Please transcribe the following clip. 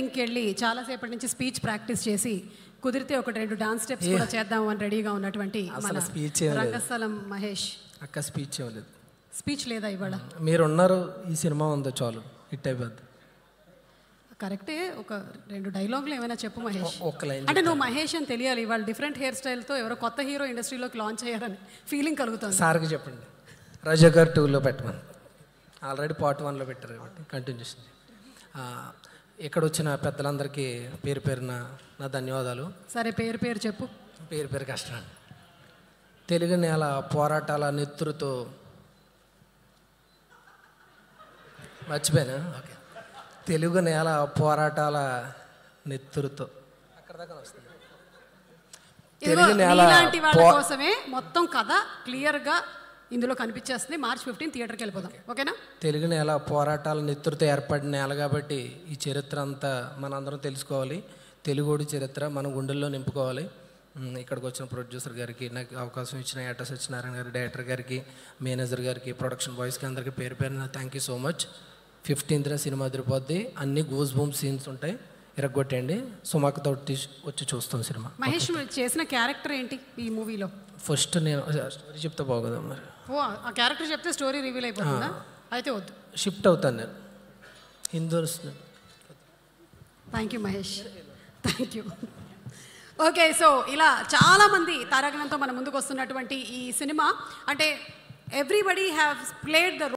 ఇంకెళ్ళి చాలాసేపటి నుంచి speech practice చేసి కుదిరితే ఒక 2 డాన్స్ స్టెప్స్ కూడా చేద్దాం అని రెడీగా ఉన్నటువంటి మన రంగస్థలం మహేష్. అక్క స్పీచ్ ఇవ్వలేదు. స్పీచ్ లేదా ఇవాళ? మీరున్నారు, ఈ సినిమా ఉందో చాలు, హిట్ అయిపోద్ది. కరెక్టే. ఒక 2 డైలాగులు ఏమైనా చెప్పు మహేష్. అంటే నువ్వు మహేష్ అని తెలియాలి. ఇవాళ డిఫరెంట్ హెయిర్ స్టైల్తో ఎవరో కొత్త హీరో ఇండస్ట్రీలోకి లాంచ్ అయ్యారని ఫీలింగ్ కలుగుతుంది. సార్కి చెప్పండి, రజాకర్ 2లో పెట్టమని. ఆల్రెడీ పార్ట్ 1లో పెట్టారు కాబట్టి కంటిన్యూషన్. ఇక్కడ వచ్చిన పెద్దలందరికీ పేరు పేరున నా ధన్యవాదాలు. సరే, పేరు చెప్పు. పేరు కష్టం. తెలుగు నేల పోరాటాల నెత్తురుతో మర్చిపోయాను. ఓకే, తెలుగు నేల పోరాటాల నెత్తురుతో అక్కడ దాకా వస్తుంది. తెలుగు నేల కోసమే మొత్తం కథ క్లియర్గా ఇందులో కనిపించేస్తుంది. March 15 థియేటర్కి వెళ్ళిపోదాం, ఓకేనా? తెలుగు నేల పోరాటాల నెత్తురుతో ఏర్పడిన నేల కాబట్టి ఈ చరిత్ర అంతా మనందరం తెలుసుకోవాలి. తెలుగుడి చరిత్ర మన గుండెల్లో నింపుకోవాలి. ఇక్కడికి వచ్చిన ప్రొడ్యూసర్ గారికి, నాకు అవకాశం ఇచ్చిన ఏటా సత్యనారాయణ గారి, డైరెక్టర్ గారికి, మేనేజర్ గారికి, ప్రొడక్షన్ బాయ్స్కి అందరికీ పేరు పేరున thank you so much. 15th cinema తిరిగిపోద్ది. అన్ని గూస్ బూమ్ సీన్స్ ఉంటాయి, ఇరగొట్టండి. సుమాకతో వచ్చి చూస్తాం సినిమా. మహేష్ చేసిన క్యారెక్టర్ ఏంటి ఈ మూవీలో? ఫస్ట్ నేను స్టోరీ చెప్తే బాగోదా మరి? ఆ క్యారెక్టర్ చెప్తే స్టోరీ రివీల్ అయిపోతుందా? అయితే వద్దు, షిఫ్ట్ అవుతాను నేను. Hindu. Thank you Mahesh, thank you. Okay, so ఇలా చాలామంది తారాగణంతో మన ముందుకు వస్తున్నటువంటి ఈ సినిమా అంటే ఎవ్రీబడి హ్యావ్ ప్లేడ్ ద